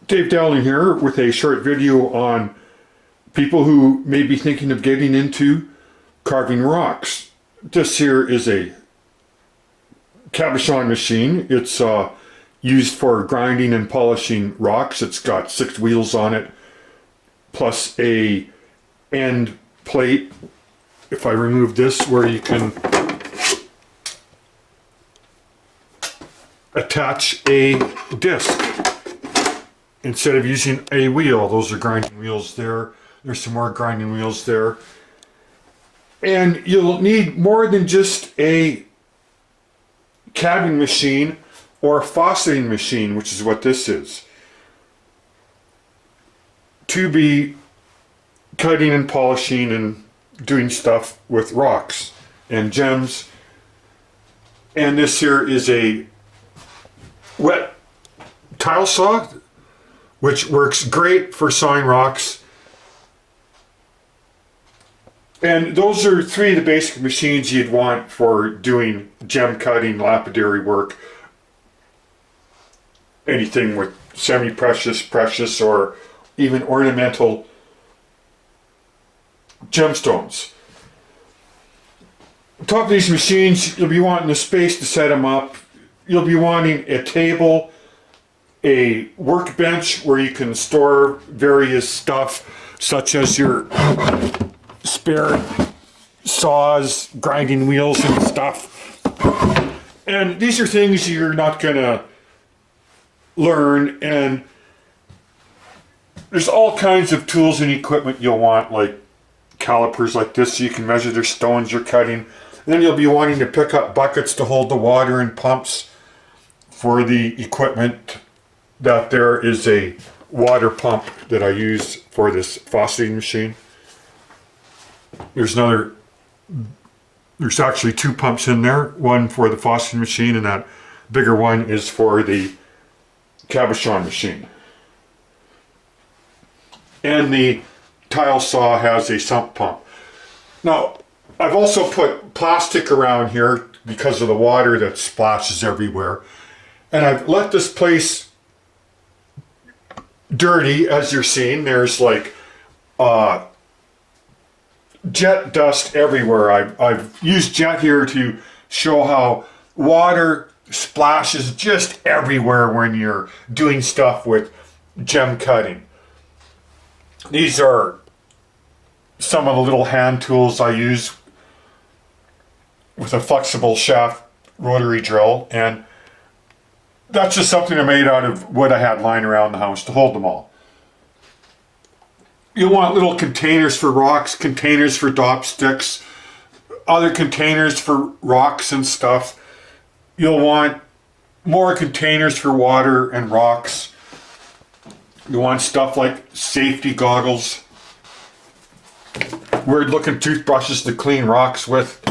Dave Dowling here with a short video on people who may be thinking of getting into carving rocks. This here is a cabochon machine. It's used for grinding and polishing rocks. It's got 6 wheels on it, plus a end plate. If I remove this, where you can attach a disc instead of using a wheel. Those are grinding wheels there. There's some more grinding wheels there. And you'll need more than just a cabbing machine or a fauceting machine, which is what this is, to be cutting and polishing and doing stuff with rocks and gems. And this here is a wet tile saw, which works great for sawing rocks. And those are 3 of the basic machines you'd want for doing gem cutting, lapidary work, anything with semi-precious, precious, or even ornamental gemstones. On top of these machines, you'll be wanting a space to set them up. You'll be wanting a table, a workbench where you can store various stuff, such as your spare saws, grinding wheels and stuff. And these are things you're not gonna learn, and there's all kinds of tools and equipment you'll want, like calipers like this so you can measure the stones you're cutting. And then you'll be wanting to pick up buckets to hold the water and pumps for the equipment. That there is a water pump that I use for this fauceting machine. There's actually 2 pumps in there, one for the fauceting machine, and that bigger one is for the cabochon machine. And the tile saw has a sump pump. Now, I've also put plastic around here because of the water that splashes everywhere. And I've let this place dirty, as you're seeing. There's like jet dust everywhere. I've used jet here to show how water splashes just everywhere when you're doing stuff with gem cutting. These are some of the little hand tools I use with a flexible shaft rotary drill, and that's just something I made out of wood I had lying around the house to hold them all. You'll want little containers for rocks, containers for dop sticks, other containers for rocks and stuff. You'll want more containers for water and rocks. You want stuff like safety goggles, weird looking toothbrushes to clean rocks with.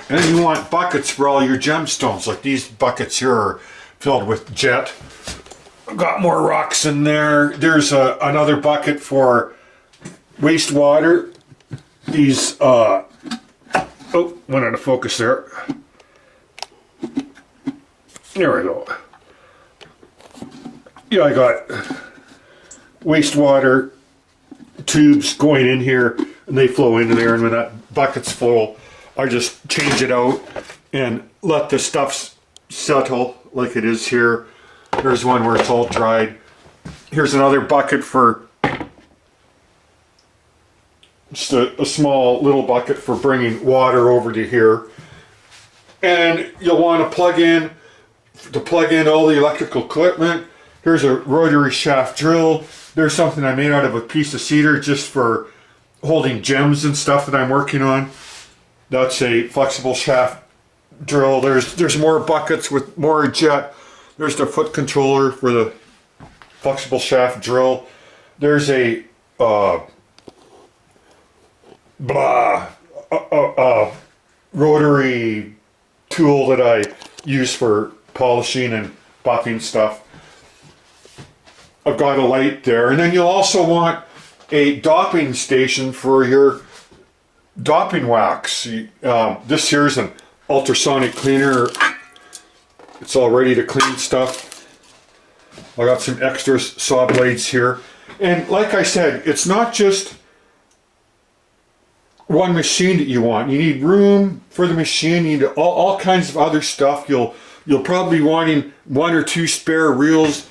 And then you want buckets for all your gemstones, like these buckets here are filled with jet. I've got more rocks in there. There's another bucket for wastewater. These, oh, went out of focus there. There we go. Yeah, I got wastewater tubes going in here, and they flow into there, and when that bucket's full, I just change it out and let the stuff settle like it is here. There's one where it's all dried. Here's another bucket for just a small little bucket for bringing water over to here. And you'll want to plug in all the electrical equipment. Here's a rotary shaft drill. There's something I made out of a piece of cedar just for holding gems and stuff that I'm working on. That's a flexible shaft drill. There's more buckets with more jet. There's the foot controller for the flexible shaft drill. There's a rotary tool that I use for polishing and buffing stuff. I've got a light there. And then you'll also want a dopping station for your dopping wax. This here's an ultrasonic cleaner. It's all ready to clean stuff. I got some extra saw blades here. And like I said, it's not just one machine that you want. You need room for the machine. You need all kinds of other stuff. You'll probably be wanting 1 or 2 spare reels.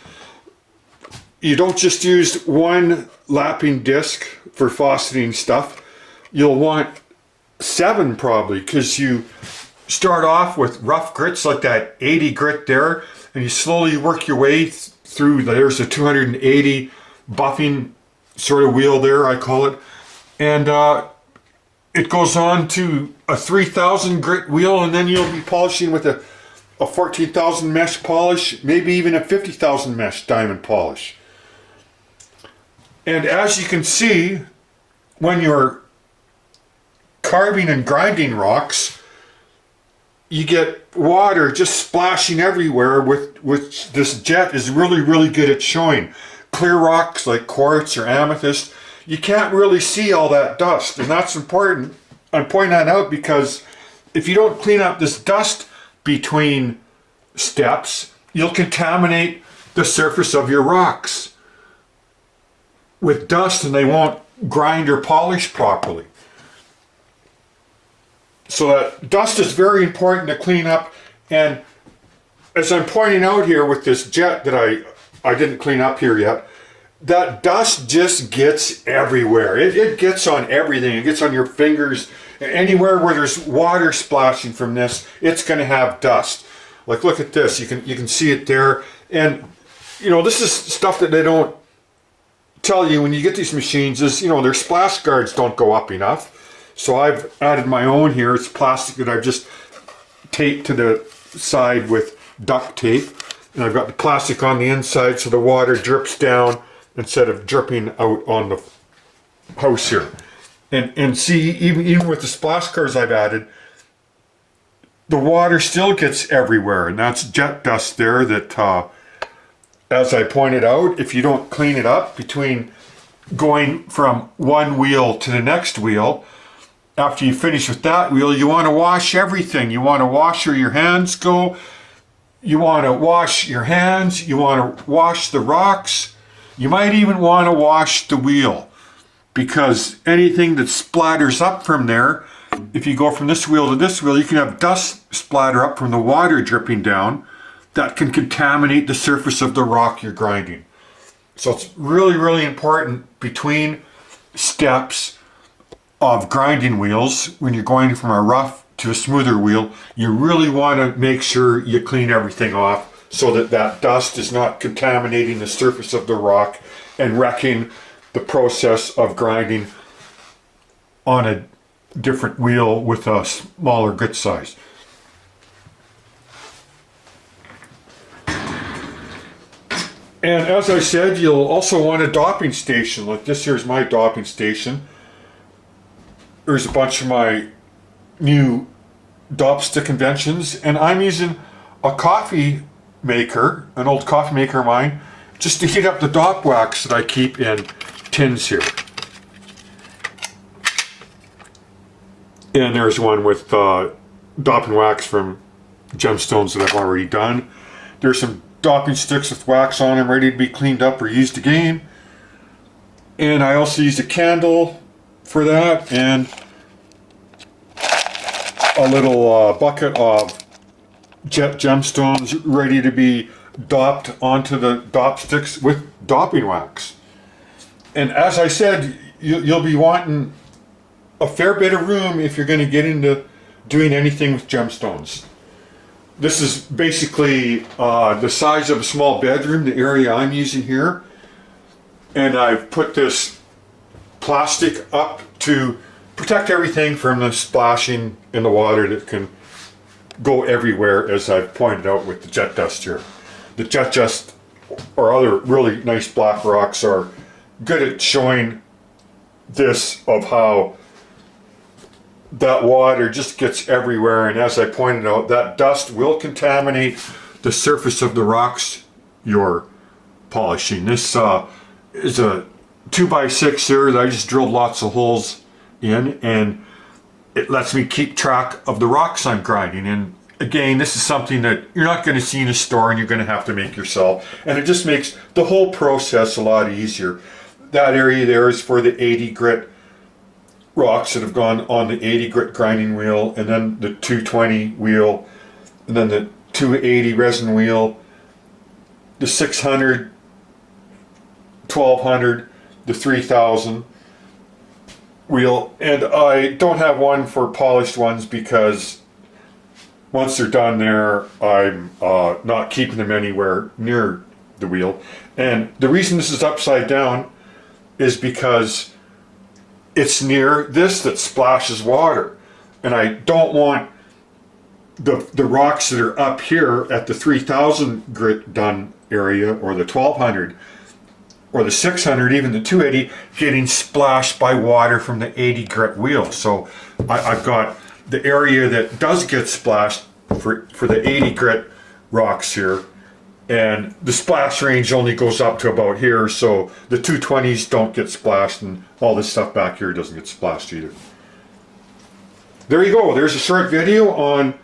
You don't just use one lapping disc for faceting stuff. You'll want 7 probably, because you start off with rough grits like that 80 grit there, and you slowly work your way through. There's a 280 buffing sort of wheel there, I call it. And it goes on to a 3000 grit wheel, and then you'll be polishing with a 14,000 mesh polish, maybe even a 50,000 mesh diamond polish. And as you can see, when you're carving and grinding rocks, you get water just splashing everywhere, which this jet is really good at showing. Clear rocks like quartz or amethyst, you can't really see all that dust, and that's important. I'm pointing that out because if you don't clean up this dust between steps, you'll contaminate the surface of your rocks with dust, and they won't grind or polish properly. So that dust is very important to clean up. And as I'm pointing out here with this jet that I didn't clean up here yet, that dust just gets everywhere. It gets on everything. It gets on your fingers. Anywhere where there's water splashing from this, it's going to have dust. Like, look at this. You can see it there. And you know, this is stuff that they don't tell you when you get these machines, is, you know, their splash guards don't go up enough. So I've added my own here. It's plastic that I've just taped to the side with duct tape. And I've got the plastic on the inside so the water drips down instead of dripping out on the house here. And see, even with the splash guards I've added, the water still gets everywhere. And that's jet dust there that, as I pointed out, if you don't clean it up between going from one wheel to the next wheel, after you finish with that wheel, you want to wash everything. You want to wash where your hands go. You want to wash your hands. You want to wash the rocks. You might even want to wash the wheel, because anything that splatters up from there, if you go from this wheel to this wheel, you can have dust splatter up from the water dripping down that can contaminate the surface of the rock you're grinding. So it's really important between steps of grinding wheels, when you're going from a rough to a smoother wheel, you really want to make sure you clean everything off so that that dust is not contaminating the surface of the rock and wrecking the process of grinding on a different wheel with a smaller grit size. And as I said, you'll also want a dopping station. Like this here's my dopping station. There's a bunch of my new dop stick inventions, and I'm using a coffee maker, an old coffee maker of mine, just to heat up the dop wax that I keep in tins here. And there's one with dopping wax from gemstones that I've already done. There's some dopping sticks with wax on them ready to be cleaned up or used again. And I also used a candle for that, and a little bucket of jet gemstones ready to be dopped onto the dop sticks with dopping wax. And as I said, you'll be wanting a fair bit of room if you're going to get into doing anything with gemstones. This is basically the size of a small bedroom, the area I'm using here. And I've put this plastic up to protect everything from the splashing in the water that can go everywhere, as I've pointed out with the jet dust here. The jet dust or other really nice black rocks are good at showing this, of how that water just gets everywhere, and as I pointed out, that dust will contaminate the surface of the rocks you're polishing. This is a 2x6 here that I just drilled lots of holes in, and it lets me keep track of the rocks I'm grinding. And again, this is something that you're not going to see in a store and you're going to have to make yourself. And it just makes the whole process a lot easier. That area there is for the 80 grit rocks that have gone on the 80 grit grinding wheel, and then the 220 wheel, and then the 280 resin wheel, the 600, 1200, the 3000 wheel. And I don't have one for polished ones because once they're done there, I'm not keeping them anywhere near the wheel. And the reason this is upside down is because it's near this that splashes water. And I don't want the rocks that are up here at the 3000 grit done area, or the 1200, or the 600, even the 280, getting splashed by water from the 80 grit wheel. So I've got the area that does get splashed for the 80 grit rocks here, and the splash range only goes up to about here, so the 220s don't get splashed, and all this stuff back here doesn't get splashed either. There you go. There's a short video on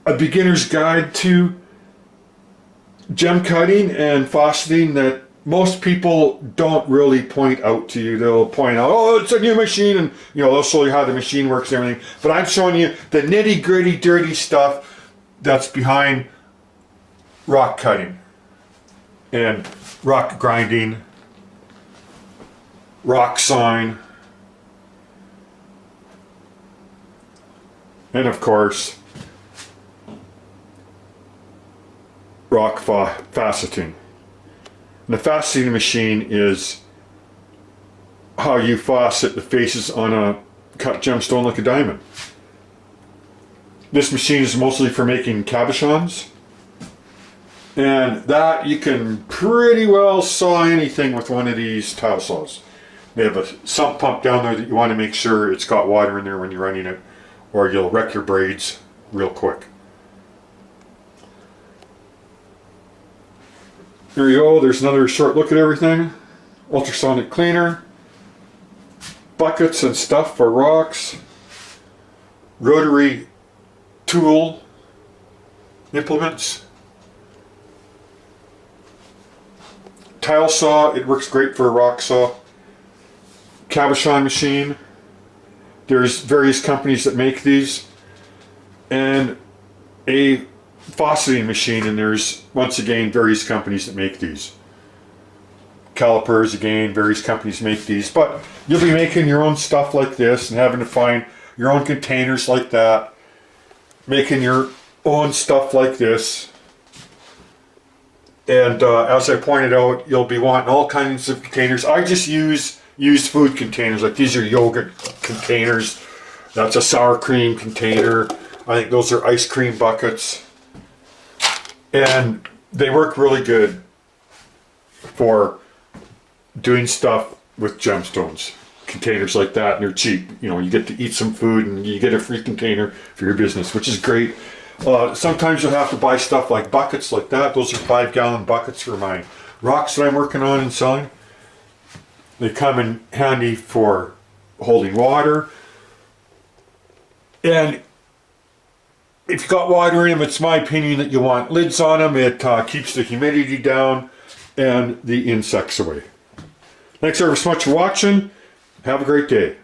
a beginner's guide to gem cutting and faceting that most people don't really point out to you. They'll point out, oh, it's a new machine, and they'll show you how the machine works and everything. But I'm showing you the nitty gritty dirty stuff that's behind rock cutting and rock grinding, rock sawing, and of course rock faceting. And the faceting machine is how you facet the faces on a cut gemstone like a diamond. This machine is mostly for making cabochons, and that you can pretty well saw anything with one of these tile saws. They have a sump pump down there that you want to make sure it's got water in there when you're running it, or you'll wreck your braids real quick. There you go, there's another short look at everything. Ultrasonic cleaner, buckets and stuff for rocks, rotary tool implements, tile saw, it works great for a rock saw, cabochon machine, there's various companies that make these, and a faceting machine, and there's once again various companies that make these. Calipers, again, various companies make these, but you'll be making your own stuff like this and having to find your own containers like that, making your own stuff like this. And as I pointed out, you'll be wanting all kinds of containers. I just use used food containers, like these are yogurt containers, that's a sour cream container, I think those are ice cream buckets. And they work really good for doing stuff with gemstones. Containers like that, and they're cheap. You get to eat some food and you get a free container for your business, which is great. Sometimes you'll have to buy stuff like buckets like that. Those are 5-gallon buckets for my rocks that I'm working on and selling. They come in handy for holding water. And if you've got water in them, it's my opinion that you want lids on them. It keeps the humidity down and the insects away. Thanks ever so much for watching. Have a great day.